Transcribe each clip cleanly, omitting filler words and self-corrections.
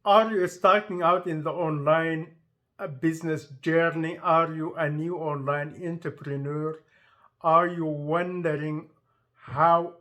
Are you starting out in the online business journey? Are you a new online entrepreneur? Are you wondering how?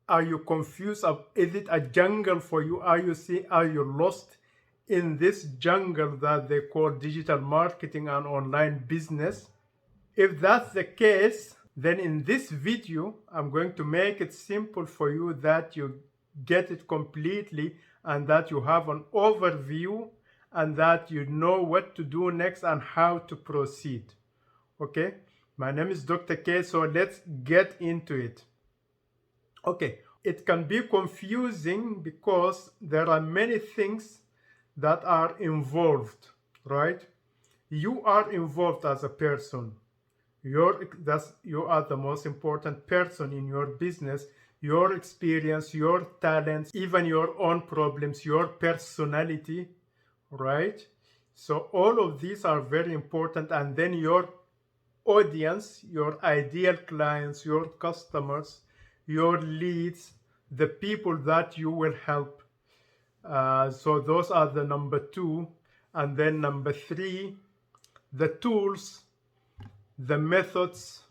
Are you confused? Is it a jungle for you? Are you lost in this jungle that they call digital marketing and online business? If that's the case, then in this video, I'm going to make it simple for you that you get it completely and that you have an overview and that you know what to do next and how to proceed. Okay, my name is Dr. K, so let's get into it. Okay, it can be confusing because there are many things that are involved, right? You are involved as a person. You are the most important person in your business. Your experience, your talents, even your own problems, your personality, right? So all of these are very important. And then your audience, your ideal clients, your customers, your leads, the people that you will help. So those are the number two. And then number three, the tools, the methods,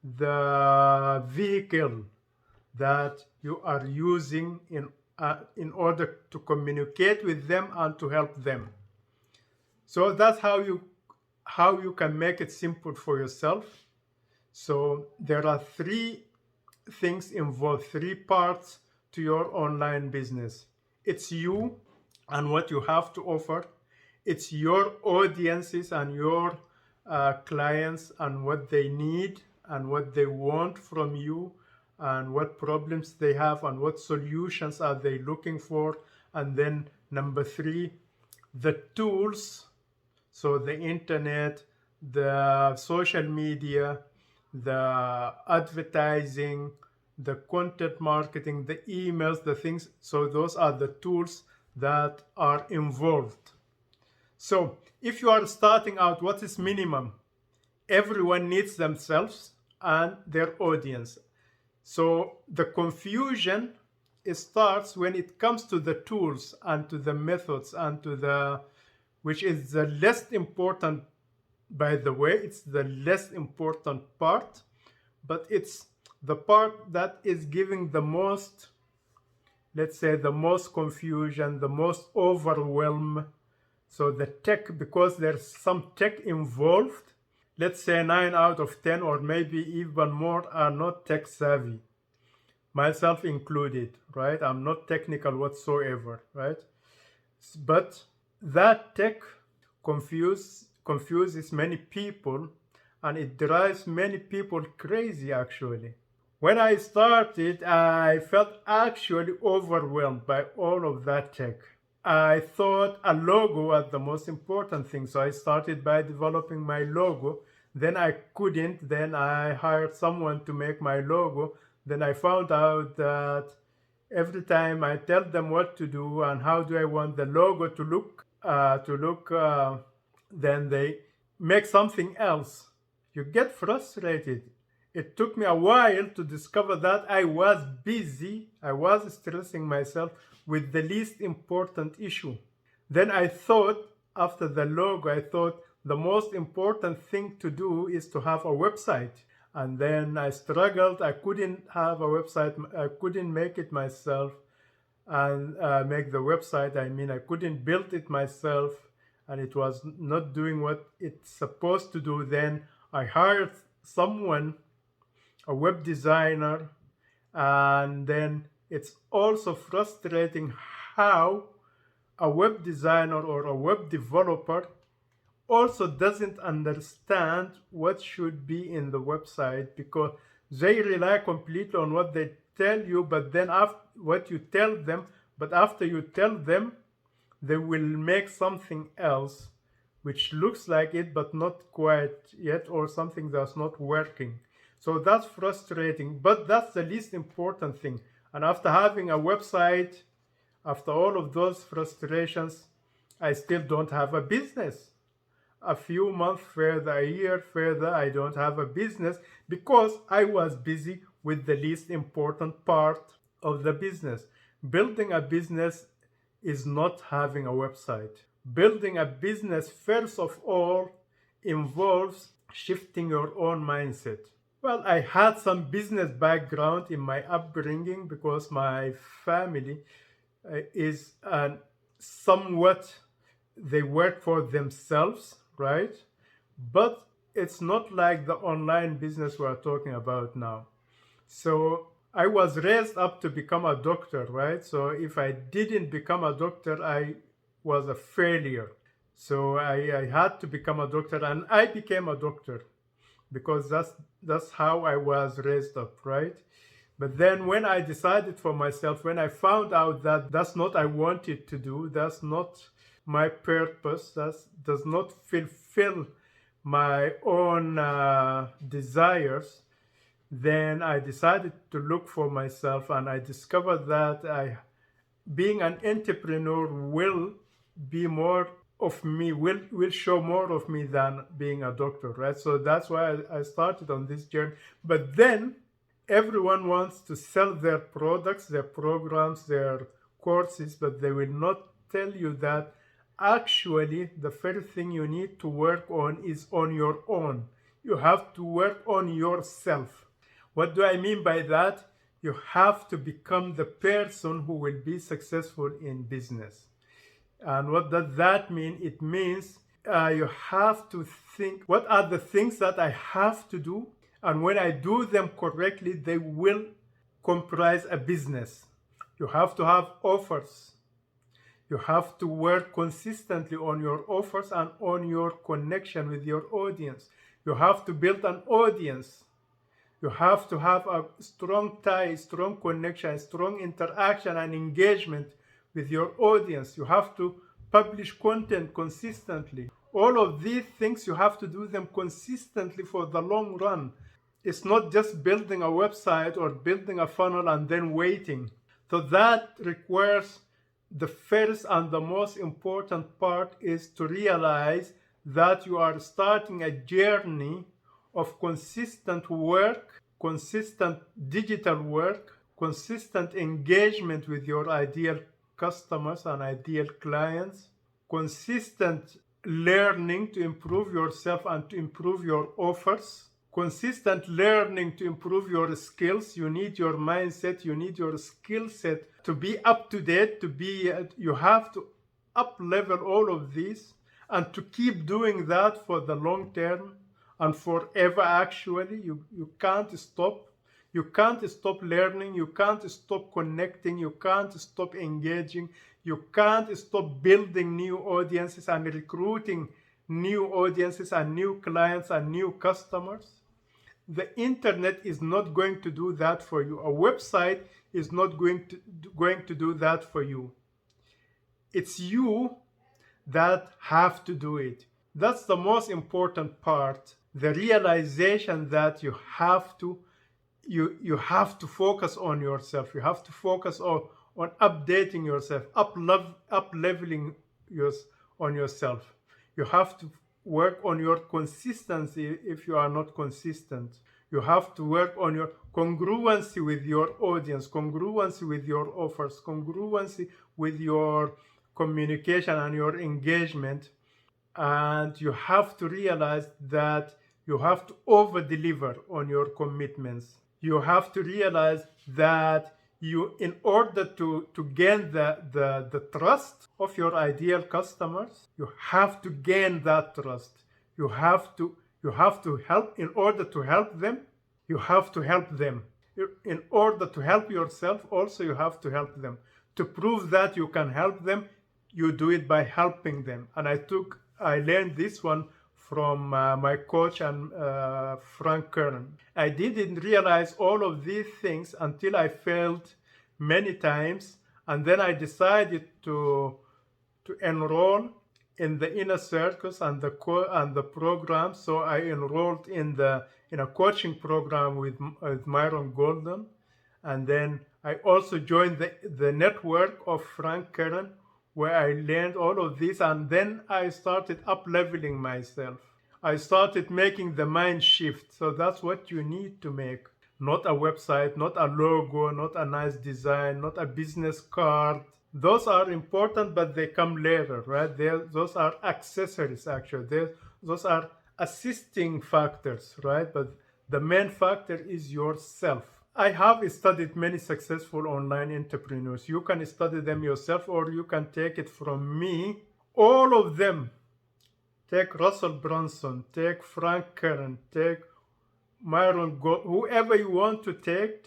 the vehicle that you are using in order to communicate with them and to help them. So that's how you can make it simple for yourself. So there are three things involved, three parts to your online business. It's you and what you have to offer. It's your audiences and your clients and what they need and what they want from you and what problems they have and what solutions are they looking for. And then number three, the tools, so the internet, the social media, the advertising, the content marketing, the emails, the things. So those are the tools that are involved. So if you are starting out, what is minimum? Everyone needs themselves and their audience. So the confusion, it starts when it comes to the tools and to the methods and to the, which is the less important, by the way, it's the less important part, but it's the part that is giving the most, let's say, the most confusion, the most overwhelm. So the tech, because there's some tech involved, let's say 9 out of 10 or maybe even more are not tech savvy, myself included, right? I'm not technical whatsoever, right? But that tech confuses many people and it drives many people crazy actually. When I started, I felt actually overwhelmed by all of that tech. I thought a logo was the most important thing, so I started by developing my logo. Then I couldn't, then I hired someone to make my logo. Then I found out that every time I tell them what to do and how do I want the logo to look, then they make something else. You get frustrated. It took me a while to discover that I was busy, I was stressing myself with the least important issue. Then I thought, after the logo, I thought the most important thing to do is to have a website. And then I struggled. I couldn't have a website. I couldn't make it myself and make the website. I mean, I couldn't build it myself and it was not doing what it's supposed to do. Then I hired someone, a web designer, and then it's also frustrating how a web designer or a web developer also doesn't understand what should be in the website because they rely completely on what they tell you, but then after what you tell them, but after you tell them, they will make something else which looks like it but not quite yet, or something that's not working. So that's frustrating, but that's the least important thing. And after having a website, after all of those frustrations, I still don't have a business. A few months further, a year further, I don't have a business because I was busy with the least important part of the business. Building a business is not having a website. Building a business, first of all, involves shifting your own mindset. Well, I had some business background in my upbringing because my family is somewhat, they work for themselves, right? But it's not like the online business we're talking about now. So I was raised up to become a doctor, right? So if I didn't become a doctor, I was a failure. So I had to become a doctor, and I became a doctor because that's how I was raised up, right? But then when I decided for myself, when I found out that that's not I wanted to do, that's not my purpose, that does not fulfill my own desires, then I decided to look for myself, and I discovered that being an entrepreneur will be more of me, will show more of me than being a doctor, right? So that's why I started on this journey. But then everyone wants to sell their products, their programs, their courses, but they will not tell you that actually the first thing you need to work on is on your own. You have to work on yourself. What do I mean by that? You have to become the person who will be successful in business. And what does that mean? It means you have to think, what are the things that I have to do? And when I do them correctly, they will comprise a business. You have to have offers. You have to work consistently on your offers and on your connection with your audience. You have to build an audience. You have to have a strong tie, strong connection, strong interaction and engagement with your audience. You have to publish content consistently. All of these things, you have to do them consistently for the long run. It's not just building a website or building a funnel and then waiting. So that requires, the first and the most important part is to realize that you are starting a journey of consistent work, consistent digital work, consistent engagement with your ideal customers and ideal clients, consistent learning to improve yourself and to improve your offers, consistent learning to improve your skills. You need your mindset, you need your skill set to be up to date, you have to up level all of these, and to keep doing that for the long term and forever. Actually, you can't stop. You can't stop learning, you can't stop connecting, you can't stop engaging, you can't stop building new audiences and recruiting new audiences and new clients and new customers. The internet is not going to do that for you. A website is not going to do that for you. It's you that have to do it. That's the most important part. The realization that you have to focus on yourself. You have to focus on updating yourself, up leveling on yourself. You have to work on your consistency if you are not consistent. You have to work on your congruency with your audience, congruency with your offers, congruency with your communication and your engagement. And you have to realize that you have to over deliver on your commitments. You have to realize that in order to gain the trust of your ideal customers, you have to gain that trust. You have to help. In order to help them, you have to help them. In order to help yourself, also you have to help them. To prove that you can help them, you do it by helping them. And I learned this one from my coach and Frank Kern. I didn't realize all of these things until I failed many times, and then I decided to enroll in the inner circus and the program. So I enrolled in a coaching program with Myron Golden, and then I also joined the network of Frank Kern, where I learned all of this, and then I started up leveling myself. I started making the mind shift. So that's what you need to make. Not a website, not a logo, not a nice design, not a business card. Those are important, but they come later, right? Those are accessories, actually. Those are assisting factors, right? But the main factor is yourself. I have studied many successful online entrepreneurs. You can study them yourself, or you can take it from me. All of them, take Russell Brunson, take Frank Kern, take Myron Gold, whoever you want to take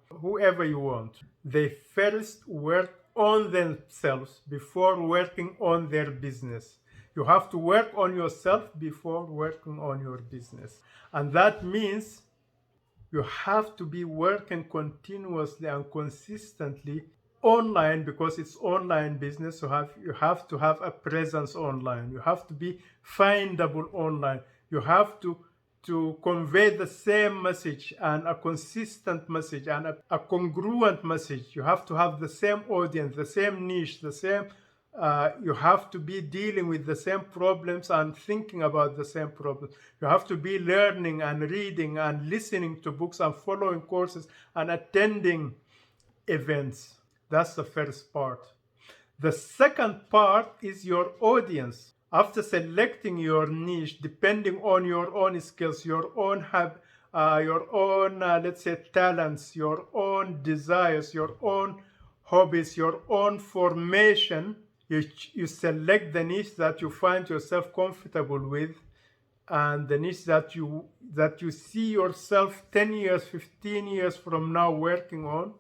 whoever you want. They first work on themselves before working on their business. You have to work on yourself before working on your business. And that means you have to be working continuously and consistently online, because it's online business. You have to have a presence online. You have to be findable online. You have to convey the same message, and a consistent message, and a congruent message. You have to have the same audience, the same niche, the same you have to be dealing with the same problems and thinking about the same problems. You have to be learning and reading and listening to books and following courses and attending events. That's the first part. The second part is your audience. After selecting your niche, depending on your own skills, your own let's say, talents, your own desires, your own hobbies, your own formation, you select the niche that you find yourself comfortable with, and the niche that you see yourself 10 years, 15 years from now working on.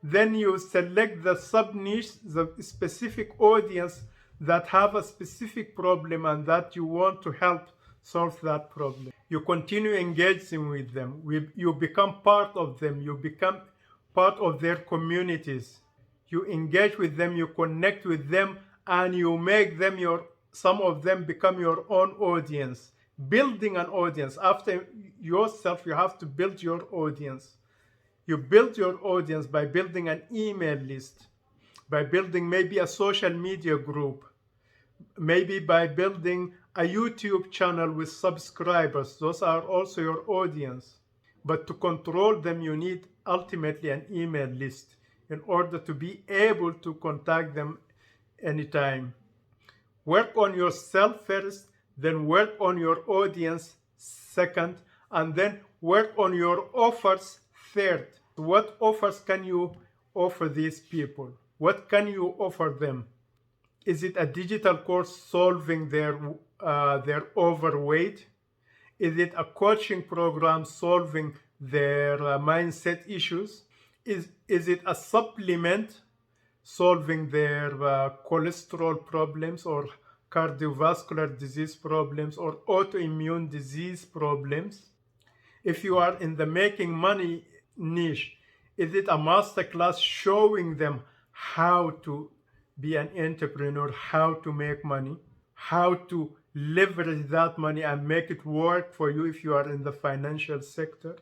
Then you select the sub niche, the specific audience that have a specific problem and that you want to help solve that problem. You continue engaging with them. You become part of them. You become part of their communities. You engage with them, you connect with them, and you make them some of them become your own audience. Building an audience. After yourself, you have to build your audience. You build your audience by building an email list, by building maybe a social media group, maybe by building a YouTube channel with subscribers. Those are also your audience. But to control them, you need ultimately an email list in order to be able to contact them anytime. Work on yourself first, then work on your audience second, and then work on your offers third. What offers can you offer these people? What can you offer them? Is it a digital course solving their overweight? Is it a coaching program solving their mindset issues? Is it a supplement solving their cholesterol problems, or cardiovascular disease problems, or autoimmune disease problems? If you are in the making money niche, is it a masterclass showing them how to be an entrepreneur, how to make money, how to leverage that money and make it work for you if you are in the financial sector?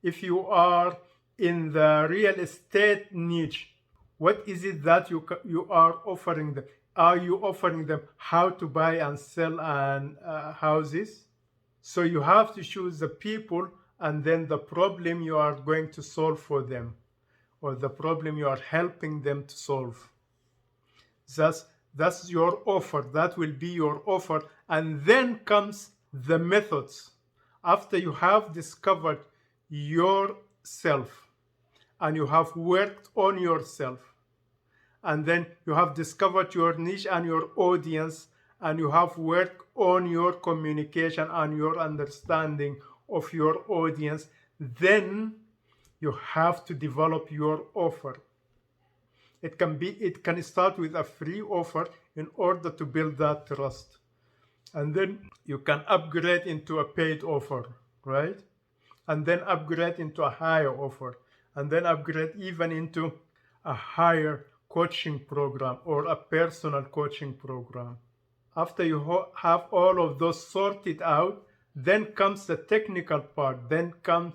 If you are in the real estate niche, what is it that you are offering them? Are you offering them how to buy and sell houses? So you have to choose the people and then the problem you are going to solve for them, or the problem you are helping them to solve. That's your offer. That will be your offer. And then comes the methods. After you have discovered yourself and you have worked on yourself, and then you have discovered your niche and your audience, and you have worked on your communication and your understanding of your audience, then you have to develop your offer. It can start with a free offer in order to build that trust. And then you can upgrade into a paid offer, right? And then upgrade into a higher offer. And then upgrade even into a higher coaching program or a personal coaching program. After you have all of those sorted out, then comes the technical part. Then comes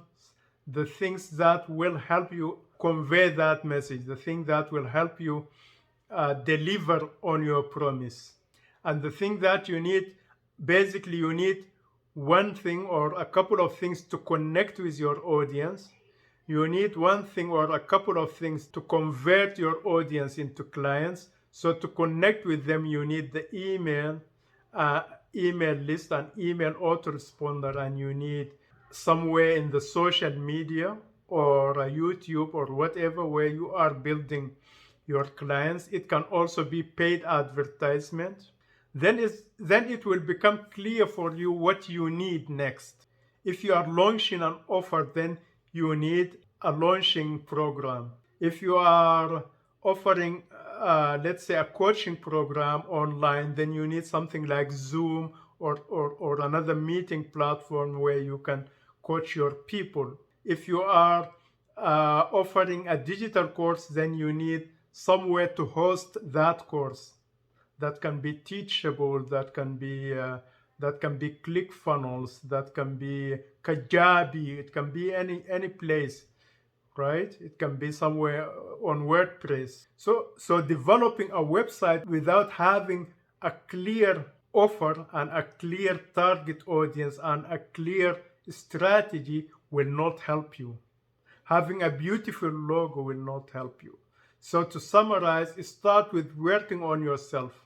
the things that will help you convey that message, the thing that will help you deliver on your promise. And the thing that you need, basically you need one thing or a couple of things to connect with your audience. you need one thing or a couple of things to convert your audience into clients. So to connect with them, you need the uh, email list and email autoresponder, and you need somewhere in the social media or a YouTube or whatever where you are building your clients. It can also be paid advertisement. Then it will become clear for you what you need next. If you are launching an offer, then you need a launching program. If you are offering, let's say, a coaching program online, then you need something like Zoom or another meeting platform where you can coach your people. If you are offering a digital course, then you need somewhere to host that course. That can be teachable, that can be ClickFunnels, that can be Kajabi, it can be any place, right? It can be somewhere on WordPress. So developing a website without having a clear offer and a clear target audience and a clear strategy will not help you. Having a beautiful logo will not help you. So to summarize, start with working on yourself,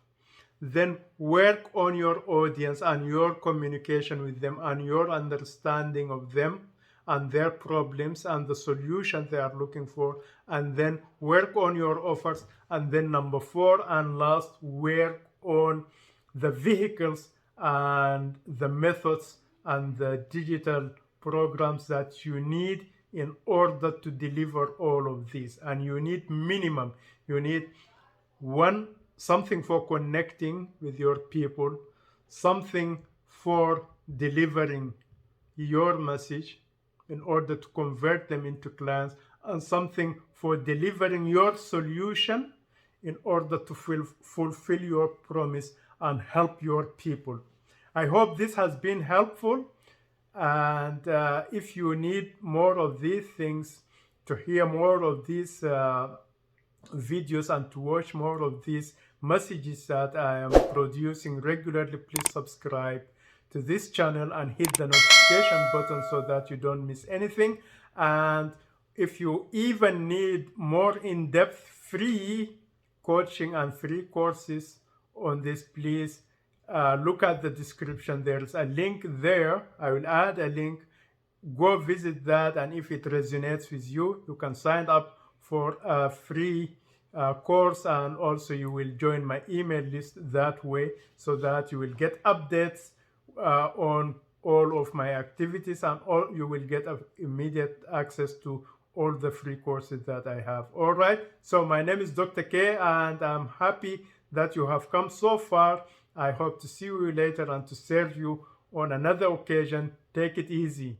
then work on your audience and your communication with them and your understanding of them and their problems and the solution they are looking for, and then work on your offers. And then number 4 and last, work on the vehicles and the methods and the digital programs that you need in order to deliver all of these. And you need minimum, you need one, something for connecting with your people, something for delivering your message in order to convert them into clients, and something for delivering your solution in order to fulfill your promise and help your people. I hope this has been helpful. And if you need more of these things, to hear more of these videos and to watch more of these messages that I am producing regularly, please subscribe to this channel and hit the notification button so that you don't miss anything. And if you even need more in-depth free coaching and free courses on this, please look at the description. There's a link there. I will add a link. Go visit that, and if it resonates with you, you can sign up for a free course, and also you will join my email list that way, so that you will get updates on all of my activities, and you will get immediate access to all the free courses that I have. All right, so my name is Dr. K, and I'm happy that you have come so far. I hope to see you later and to serve you on another occasion. Take it easy.